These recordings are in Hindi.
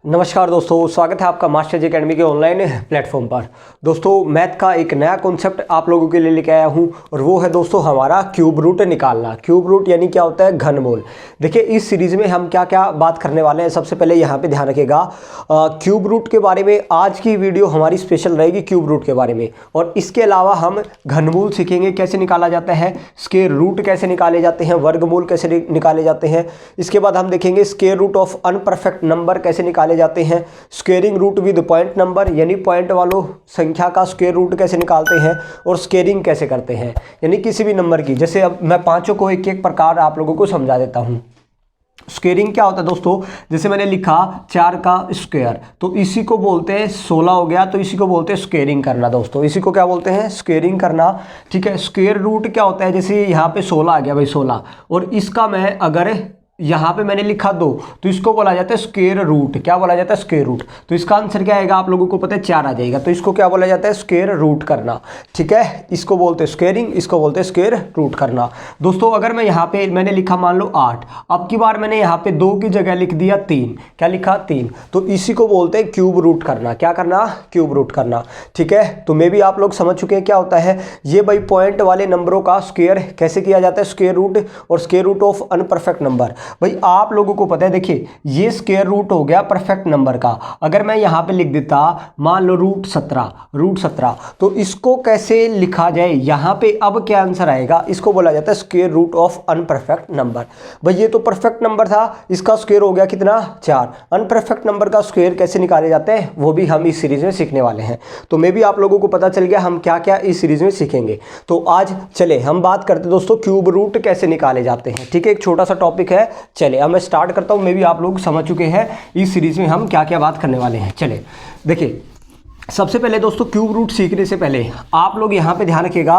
नमस्कार दोस्तों, स्वागत है आपका मास्टर जी अकेडमी के ऑनलाइन प्लेटफॉर्म पर। दोस्तों मैथ का एक नया कॉन्सेप्ट आप लोगों के लिए लेके आया हूं और वो है दोस्तों हमारा क्यूब रूट निकालना। क्यूब रूट यानी क्या होता है? घनमूल। देखिए इस सीरीज़ में हम क्या क्या बात करने वाले हैं, सबसे पहले यहाँ पे ध्यान रखिएगा क्यूब रूट के बारे में। आज की वीडियो हमारी स्पेशल रहेगी क्यूब रूट के बारे में, और इसके अलावा हम घनमूल सीखेंगे, कैसे निकाला जाता है, स्क्वायर रूट कैसे निकाले जाते हैं, वर्गमूल कैसे निकाले जाते हैं। इसके बाद हम देखेंगे square root of unperfect number कैसे निकाले जाते हैं, squaring root with point number यानी पॉइंट वालों संख्या का स्क्वायर रूट कैसे निकालते हैं, और स्क्वेयरिंग कैसे करते हैं यानी किसी भी नंबर की। जैसे अब मैं पांचों को एक एक प्रकार आप लोगों को समझा देता हूं। स्क्वेयरिंग क्या होता है दोस्तों? जैसे मैंने लिखा 4 का स्क्वायर, तो इसी को बोलते हैं 16 हो गया, तो इसी को बोलते हैं स्क्वेयरिंग करना। दोस्तों इसी को क्या बोलते हैं? स्क्वेयरिंग करना। ठीक है। स्क्वायर रूट क्या होता है? जैसे यहाँ पे 16 आ गया भाई 16, और इसका मैं अगर यहाँ पे मैंने लिखा 2, तो इसको बोला जाता है स्क्वायर रूट। क्या बोला जाता है? Square root. तो इसका आंसर क्या आएगा? आप लोगों को पता है 4 आ जाएगा, तो इसको क्या बोला जाता है? स्क्वायर रूट करना। ठीक है। इसको बोलते हैं स्क्वेयरिंग, इसको बोलते हैं स्क्वायर रूट करना। दोस्तों अगर मैं यहाँ पे मैंने लिखा मान लो 8, अब की बार मैंने यहाँ पे 2 की जगह लिख दिया 3। क्या लिखा? 3। तो इसी को बोलते हैं क्यूब रूट करना। क्या करना? क्यूब रूट करना। ठीक है। तो मे भी आप लोग समझ चुके हैं क्या होता है ये भाई। पॉइंट वाले नंबरों का स्क्वायर कैसे किया जाता है? स्क्वायर रूट, और square root of unperfect number. भाई आप लोगों को पता है, देखिए ये स्क्वायर रूट हो गया परफेक्ट नंबर का। अगर मैं यहां पे लिख देता मान लो रूट 17, तो इसको कैसे लिखा जाए? यहां पे अब क्या आंसर आएगा? इसको बोला जाता है square root of unperfect number. भाई ये तो परफेक्ट नंबर था, इसका स्क्वायर हो गया कितना? 4। अनपरफेक्ट नंबर का स्क्वायर कैसे निकाले जाते हैं वो भी हम इस सीरीज में सीखने वाले हैं। तो मे भी आप लोगों को पता चल गया हम क्या क्या इस सीरीज में सीखेंगे। तो आज चले हम बात करते हैं दोस्तों क्यूब रूट कैसे निकाले जाते हैं। ठीक है। एक छोटा सा टॉपिक है। चले अब मैं स्टार्ट करता हूं। मे भी आप लोग समझ चुके हैं इस सीरीज में हम क्या क्या बात करने वाले हैं। चले देखिए, सबसे पहले दोस्तों क्यूब रूट सीखने से पहले आप लोग यहां पे ध्यान रखिएगा,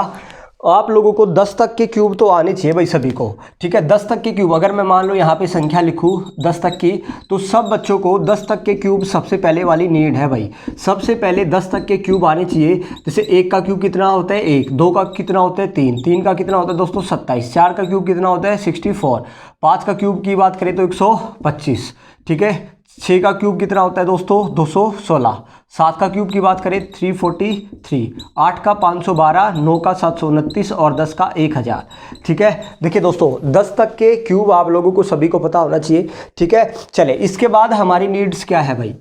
आप लोगों को 10 तक के क्यूब तो आने चाहिए भाई सभी को। ठीक है। 10 तक के क्यूब, अगर मैं मान लो यहाँ पे संख्या लिखूँ 10 तक की, तो सब बच्चों को 10 तक के क्यूब सबसे पहले वाली नीड है भाई। सबसे पहले 10 तक के क्यूब आने चाहिए। जैसे 1 का क्यूब कितना होता है? 1। 2 का कितना होता है? 3। 3 का कितना होता है दोस्तों? 27। 4 का क्यूब कितना होता है? 64। 5 का क्यूब की बात करें तो 125। ठीक है। 6 का क्यूब कितना होता है दोस्तों? 216। 7 का क्यूब की बात करें 343। 8 का 512, 9 का 729 और 10 का 1000। ठीक है। देखिए दोस्तों 10 तक के क्यूब आप लोगों को सभी को पता होना चाहिए। ठीक है। चले इसके बाद हमारी नीड्स क्या है भाई?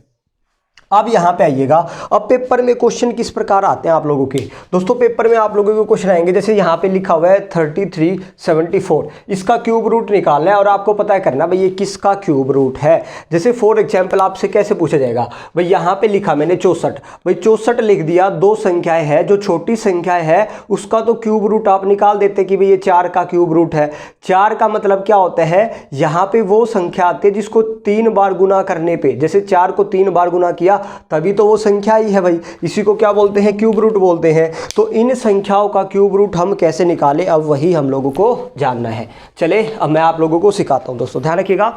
अब यहां पे आइएगा। अब पेपर में क्वेश्चन किस प्रकार आते हैं आप लोगों के? दोस्तों पेपर में आप लोगों के क्वेश्चन आएंगे, जैसे यहां पे लिखा हुआ है 3374, इसका क्यूब रूट निकालना है और आपको पता है करना भाई ये किसका क्यूब रूट है। जैसे फॉर एग्जांपल आपसे कैसे पूछा जाएगा भाई, यहां पे लिखा मैंने 64, भाई 64 लिख दिया, 2 संख्याएं है, जो छोटी संख्या है उसका तो क्यूब रूट आप निकाल देते कि भाई ये 4 का क्यूब रूट है। 4 का मतलब क्या होता है? यहां पे वो संख्या आती है जिसको 3 बार गुना करने पे, जैसे 4 को 3 बार गुना किया तभी तो वो संख्या ही है भाई। इसी को क्या बोलते हैं? क्यूब रूट बोलते हैं। तो इन संख्याओं का क्यूब रूट हम कैसे निकालें, अब वही हम लोगों को जानना है। चले अब मैं आप लोगों को सिखाता हूं। दोस्तों ध्यान रखिएगा,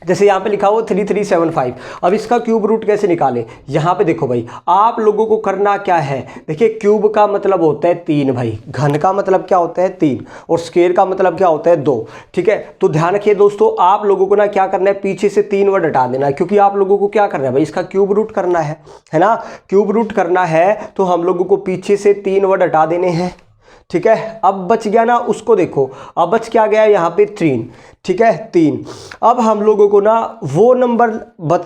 जैसे यहाँ पे लिखा हुआ 3375, अब इसका क्यूब रूट कैसे निकालें? यहाँ पे देखो भाई, आप लोगों को करना क्या है? देखिए क्यूब का मतलब होता है 3 भाई, घन का मतलब क्या होता है? 3, और स्क्वायर का मतलब क्या होता है? 2। ठीक है। तो ध्यान रखिए दोस्तों, आप लोगों को ना क्या करना है, पीछे से 3 वर्ड हटा देना है, क्योंकि आप लोगों को क्या करना है भाई, इसका क्यूब रूट करना है ना। क्यूब रूट करना है तो हम लोगों को पीछे से 3 वर्ड हटा देने हैं। ठीक है। अब बच गया ना, उसको देखो, अब बच क्या गया यहाँ पे? 3। ठीक है, 3। अब हम लोगों को ना वो नंबर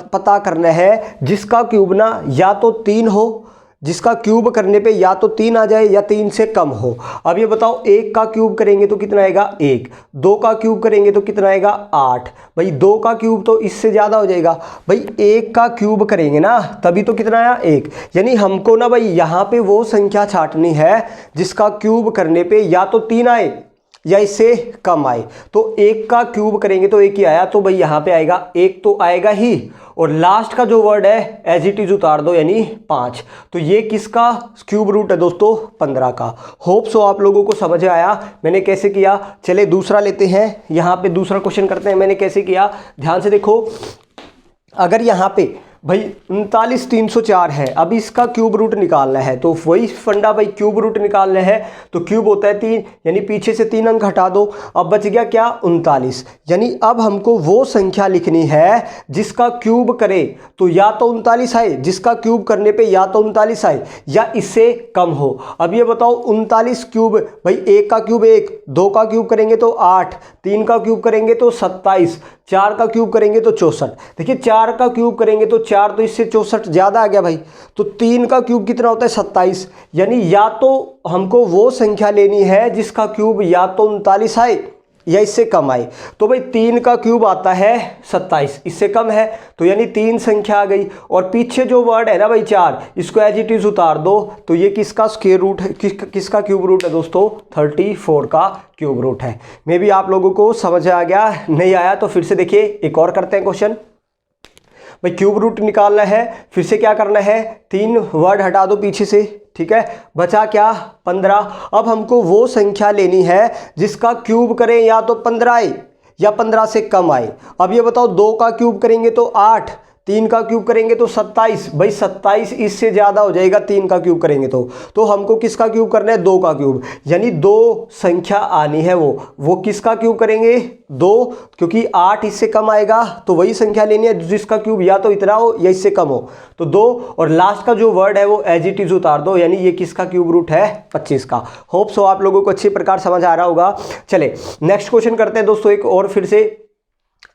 पता करना है जिसका क्यूब ना या तो 3 हो, जिसका क्यूब करने पे या तो 3 आ जाए या 3 से कम हो। अब ये बताओ, 1 का क्यूब करेंगे तो कितना आएगा? 1। 2 का क्यूब करेंगे तो कितना आएगा? 8। भाई 2 का क्यूब तो इससे ज़्यादा हो जाएगा। भाई 1 का क्यूब करेंगे ना तभी तो कितना आया? 1। यानी हमको ना भाई यहाँ पे वो संख्या छांटनी है जिसका क्यूब करने पे या तो 3 आए या इससे कम आए। तो 1 का क्यूब करेंगे तो 1 ही आया, तो भाई यहाँ पे आएगा 1 तो आएगा ही, और लास्ट का जो वर्ड है एज इट इज उतार दो यानी 5। तो ये किसका क्यूब रूट है दोस्तों? 15 का। होप सो आप लोगों को समझ आया मैंने कैसे किया। चले दूसरा लेते हैं, यहाँ पे दूसरा क्वेश्चन करते हैं मैंने कैसे किया। ध्यान से देखो, अगर यहाँ पे भाई 39,304 है, अब इसका क्यूब रूट निकालना है। तो वही फंडा भाई, क्यूब रूट निकालना है तो क्यूब होता है 3, यानी पीछे से 3 अंक हटा दो, अब बच गया क्या 39। यानी अब हमको वो संख्या लिखनी है जिसका क्यूब करे तो या तो 39 आए, जिसका क्यूब करने पे या तो 39 आए या इससे कम हो। अब ये बताओ 39 क्यूब, भाई 1 का क्यूब 1, 2 का क्यूब करेंगे तो 8, 3 का क्यूब करेंगे तो 27, 4 का क्यूब करेंगे तो 64। देखिए 4 का क्यूब करेंगे तो 4 तो इससे 64 ज़्यादा आ गया भाई, तो 3 का क्यूब कितना होता है 27। यानी या तो हमको वो संख्या लेनी है जिसका क्यूब या तो 39 आए या इससे कम आए। तो भाई 3 का क्यूब आता है 27, इससे कम है तो यानी 3 संख्या आ गई। और पीछे जो वर्ड है ना भाई 4, इसको एज इट इज उतार दो तो ये किसका स्क्वायर रूट है, किसका क्यूब रूट है दोस्तों, 34 का क्यूब रूट है। मे भी आप लोगों को समझ आ गया, नहीं आया तो फिर से देखिए एक और करते हैं क्वेश्चन। भाई क्यूब रूट निकालना है, फिर से क्या करना है, 3 वर्ड हटा दो पीछे से, ठीक है, बचा क्या 15। अब हमको वो संख्या लेनी है जिसका क्यूब करें या तो 15 आए या 15 से कम आए। अब ये बताओ 2 का क्यूब करेंगे तो 8, 3 का क्यूब करेंगे तो 27, भाई 27 इससे ज़्यादा हो जाएगा 3 का क्यूब करेंगे तो हमको किसका क्यूब करना है, 2 का क्यूब। यानी 2 संख्या आनी है, वो किसका क्यूब करेंगे 2, क्योंकि 8 इससे कम आएगा तो वही संख्या लेनी है जिसका क्यूब या तो इतना हो या इससे कम हो, तो 2। और लास्ट का जो वर्ड है वो एज इट इज उतार दो, यानी ये किसका क्यूब रूट है 25 का। होप सो आप लोगों को अच्छी प्रकार समझ आ रहा होगा। चले नेक्स्ट क्वेश्चन करते हैं दोस्तों एक और फिर से।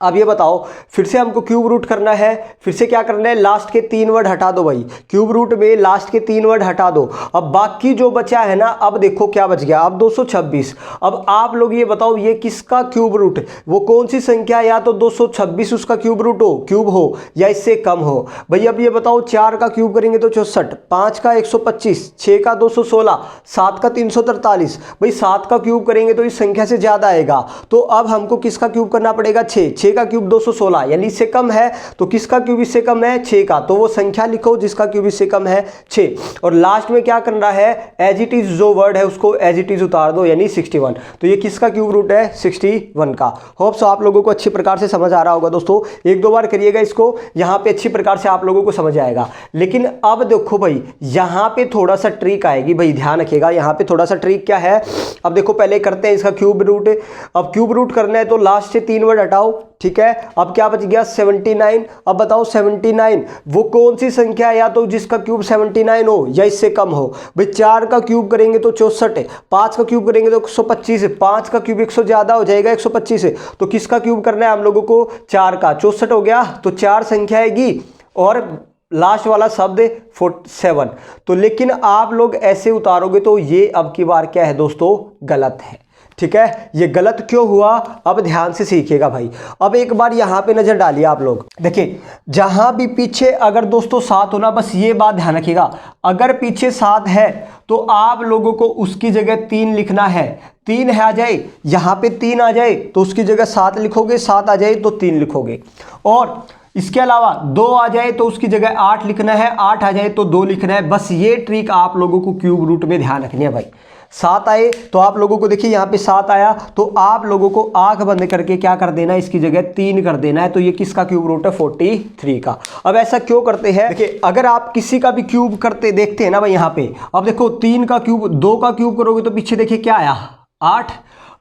अब ये बताओ, फिर से हमको क्यूब रूट करना है, फिर से क्या करना है, लास्ट के 3 वर्ड हटा दो भाई, क्यूब रूट में लास्ट के 3 वर्ड हटा दो। अब बाकी जो बचा है ना, अब देखो क्या बच गया, अब 226। अब आप लोग ये बताओ ये किसका क्यूब रूट, वो कौन सी संख्या, या तो 226 उसका क्यूब रूट हो, क्यूब हो, या इससे कम हो। भाई अब ये बताओ 4 का क्यूब करेंगे तो 64, 5 का 125, 6 का 216, 7 का 343। भाई 7 का क्यूब करेंगे तो इस संख्या से ज़्यादा आएगा, तो अब हमको किसका क्यूब करना पड़ेगा 6 का क्यूब 216, यानी इससे कम है, तो किसका क्यूब इससे कम है 6 का, तो वो संख्या लिखो जिसका क्यूब इससे कम है 6। और लास्ट में क्या करना है, एज इट इज जो वर्ड है उसको एज इट इज उतार दो, यानी 61। तो ये किसका क्यूब रूट है 61 का। होप सो आप लोगों को अच्छी प्रकार से समझ आ रहा होगा दोस्तों, 1-2 बार करिएगा इसको, यहाँ पे अच्छी प्रकार से आप लोगों को समझ आएगा। लेकिन अब देखो भाई यहाँ पे थोड़ा सा ट्रिक आएगी भाई, ध्यान रखिएगा, यहाँ पे थोड़ा सा ट्रिक क्या है। अब देखो पहले करते हैं इसका क्यूब रूट। अब क्यूब रूट करना है तो लास्ट से 3 वर्ड हटाओ, ठीक है। अब क्या बच गया 79। अब बताओ 79 वो कौन सी संख्या है, या तो जिसका क्यूब 79 हो या इससे कम हो। भाई 4 का क्यूब करेंगे तो 64 है, 5 का क्यूब करेंगे तो 125 है, 5 का क्यूब 100 ज़्यादा हो जाएगा 125 है, तो किसका क्यूब करना है हम लोगों को 4 का, 64 हो गया, तो 4 संख्या आएगी और लास्ट वाला शब्द 47। तो लेकिन आप लोग ऐसे उतारोगे तो ये अब की बार क्या है दोस्तों, गलत है, ठीक है। ये गलत क्यों हुआ, अब ध्यान से सीखिएगा भाई। अब एक बार यहाँ पे नजर डालिए आप लोग, देखिए जहां भी पीछे अगर दोस्तों 7 होना, बस ये बात ध्यान रखिएगा, अगर पीछे 7 है तो आप लोगों को उसकी जगह 3 लिखना है। 3 है आ जाए, यहाँ पे 3 आ जाए तो उसकी जगह 7 लिखोगे, 7 आ जाए तो 3 लिखोगे, और इसके अलावा 2 आ जाए तो उसकी जगह 8 लिखना है, 8 आ जाए तो 2 लिखना है। बस ये ट्रिक आप लोगों को क्यूब रूट में ध्यान रखनी है भाई। 7 आए तो आप लोगों को देखिए यहाँ पे 7 आया तो आप लोगों को आंख बंद करके क्या कर देना है, इसकी जगह 3 कर देना है। तो ये किसका क्यूब रूट है 43 का। अब ऐसा क्यों करते हैं, देखिए अगर आप किसी का भी क्यूब करते देखते हैं ना भाई यहाँ पे, अब देखो 3 का क्यूब 2 का क्यूब करोगे तो पीछे देखिए क्या आया 8,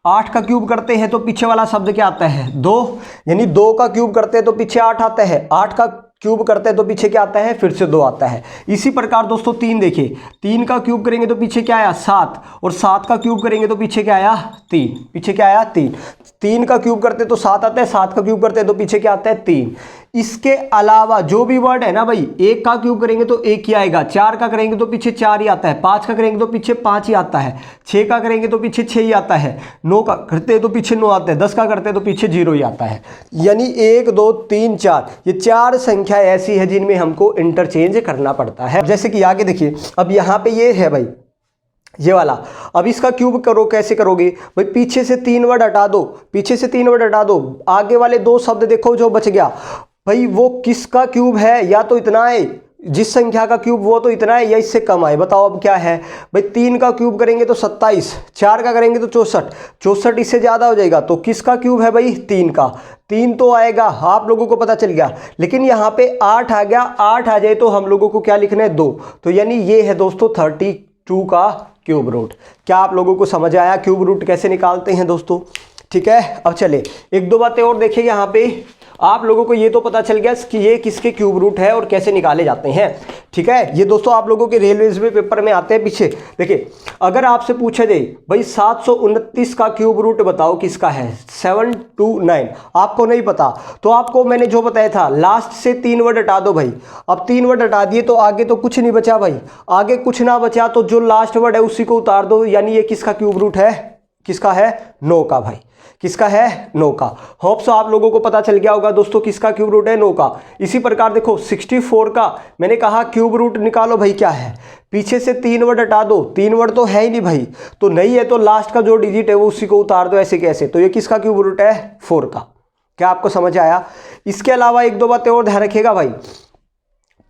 8 का क्यूब करते हैं तो पीछे वाला शब्द क्या आता है 2, यानी 2 का क्यूब करते हैं तो पीछे 8 आता है, 8 का क्यूब करते हैं तो पीछे क्या आता है फिर से 2 आता है। इसी प्रकार दोस्तों 3 देखिए, 3 का क्यूब करेंगे तो पीछे क्या आया 7, और 7 का क्यूब करेंगे तो पीछे क्या आया 3, पीछे क्या आया 3। 3 का क्यूब करते तो 7 आता है, 7 का क्यूब करते हैं तो पीछे क्या आता है 3। इसके अलावा जो भी वर्ड है ना भाई, 1 का क्यूब करेंगे तो 1 ही आएगा, 4 का करेंगे तो पीछे 4 ही आता है, 5 का करेंगे तो पीछे 5 ही आता है, 6 का करेंगे तो पीछे 6 ही आता है, 9 का करते हैं तो पीछे 9 आता है, 10 का करते हैं तो पीछे 0 ही आता है। यानी 1 2 3 4 ये 4 संख्या ऐसी है जिनमें हमको इंटरचेंज करना पड़ता है। जैसे कि आगे देखिए, अब यहाँ पे ये है भाई ये वाला, अब इसका क्यूब करो, कैसे करोगे भाई, पीछे से 3 वर्ड हटा दो, पीछे से 3 वर्ड हटा दो, आगे वाले 2 शब्द देखो जो बच गया भाई, वो किसका क्यूब है, या तो इतना है जिस संख्या का क्यूब वो तो इतना है या इससे कम आए, बताओ अब क्या है भाई। 3 का क्यूब करेंगे तो 27, 4 का करेंगे तो 64, 64 इससे ज़्यादा हो जाएगा तो किसका क्यूब है भाई 3 का, 3 तो आएगा, आप लोगों को पता चल गया। लेकिन यहाँ पे 8 आ गया, 8 आ जाए तो हम लोगों को क्या लिखना है 2, तो यानी ये है दोस्तों 32 का क्यूब रूट। क्या आप लोगों को समझ आया क्यूब रूट कैसे निकालते हैं दोस्तों? ठीक है, अब चले एक दो बातें और देखिए। यहाँ पे आप लोगों को ये तो पता चल गया कि ये किसके क्यूब रूट है और कैसे निकाले जाते हैं। ठीक है, ये दोस्तों आप लोगों के रेलवेज में पेपर में आते हैं पीछे। देखिए अगर आपसे पूछा जाए भाई 729 का क्यूब रूट बताओ किसका है, 729, आपको नहीं पता तो आपको मैंने जो बताया था लास्ट से 3 वर्ड हटा दो भाई। अब 3 वर्ड हटा दिए तो आगे तो कुछ नहीं बचा भाई, आगे कुछ ना बचा तो जो लास्ट वर्ड है उसी को उतार दो, यानी ये किसका क्यूब रूट है, किसका है 9 का भाई, किसका है 9 का। होप सो आप लोगों को पता चल गया होगा दोस्तों किसका क्यूब रूट है 9 का। इसी प्रकार देखो 64 का मैंने कहा क्यूब रूट निकालो भाई, क्या है पीछे से 3 वर्ड हटा दो, 3 वर्ड तो है ही नहीं भाई, तो नहीं है तो लास्ट का जो डिजिट है वो उसी को उतार दो, ऐसे कैसे, तो ये किसका क्यूब रूट है 4 का। क्या आपको समझ आया? इसके अलावा एक दो बातें और ध्यान रखिएगा भाई,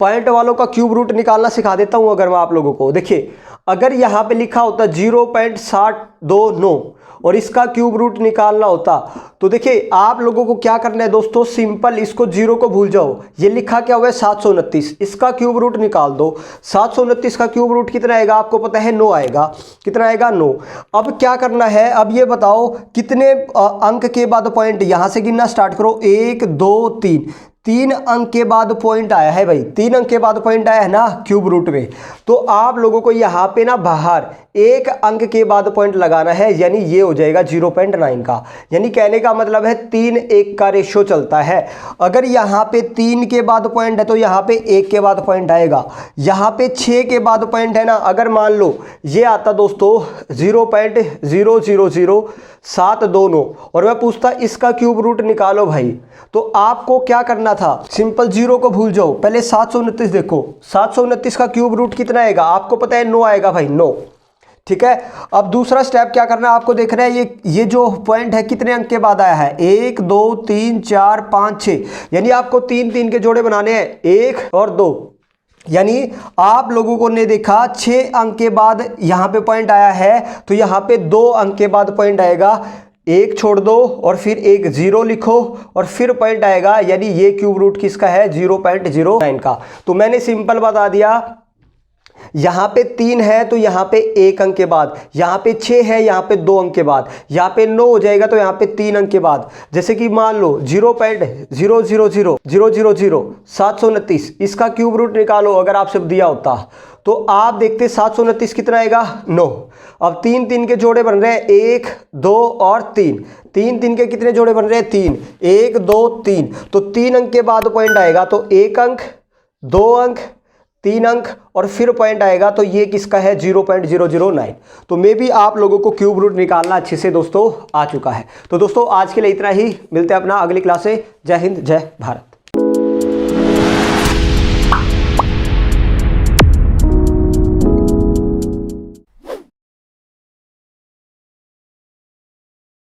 पॉइंट वालों का क्यूब रूट निकालना सिखा देता हूं अगर मैं आप लोगों को। देखिए अगर यहां पे लिखा होता 0.729 और इसका क्यूब रूट निकालना होता तो देखिए आप लोगों को क्या करना है दोस्तों, सिंपल इसको 0 को भूल जाओ, ये लिखा क्या हुआ है 729, इसका क्यूब रूट निकाल दो। 729 का क्यूब रूट कितना आएगा आपको पता है 9 आएगा, कितना आएगा 9। अब क्या करना है, अब ये बताओ कितने अंक के बाद पॉइंट, यहां से गिनना स्टार्ट करो, 1 2 3, 3 अंक के बाद पॉइंट आया है भाई, 3 अंक के बाद पॉइंट आया है ना क्यूब रूट में, तो आप लोगों को यहाँ पे ना बाहर 1 अंक के बाद पॉइंट लगाना है, यानी ये हो जाएगा 0.9 का। यानी कहने का मतलब है 3:1 का रेशियो चलता है। अगर यहाँ पे 3 के बाद पॉइंट है तो यहाँ पे 1 के बाद पॉइंट आएगा, यहाँ पे 6 के बाद पॉइंट है ना, अगर मान लो ये आता दोस्तों 0.000729 और मैं पूछता इसका क्यूब रूट निकालो भाई, तो आपको क्या करना था, सिंपल 0 को भूल जाओ, पहले 729 देखो, 729 का क्यूब रूट कितना आएगा आपको पता है 9 आएगा भाई 9। ठीक है, अब दूसरा स्टेप क्या करना है आपको देखना है, ये जो पॉइंट है कितने अंक के बाद आया है, 1 2 3 4 5 6, यानी आपको 3 3 के जोड़े बनाने हैं, 1 और 2, यानी आप लोगों को ने देखा 6 अंक के बाद यहां पे पॉइंट आया है तो यहां पे 2 अंक के बाद पॉइंट आएगा, 1 छोड़ दो और फिर एक 0 लिखो और फिर पॉइंट आएगा, यानी ये क्यूब रूट किसका है 0.09 का। तो मैंने सिंपल बता दिया, यहां पे 3 है तो यहां पे 1 अंक के बाद, यहां पे 6 है यहां पे 2 अंक के बाद, यहां पे 9 हो जाएगा तो यहां पे 3 अंक के बाद। जैसे कि मान लो 0.000729 इसका क्यूब रूट निकालो अगर आपसे दिया होता तो आप देखते 729 कितना आएगा 9। अब 3 3 के जोड़े बन रहे हैं 1 2 और 3, 3 3 के कितने जोड़े बन रहे हैं 3, 1 2 3, तो 3 अंक के बाद पॉइंट आएगा तो 1 अंक 2 अंक 3 अंक और फिर पॉइंट आएगा, तो ये किसका है 0.009। तो मे भी आप लोगों को क्यूब रूट निकालना अच्छे से दोस्तों आ चुका है। तो दोस्तों आज के लिए इतना ही, मिलते हैं अपना अगली क्लास से। जय हिंद जय भारत।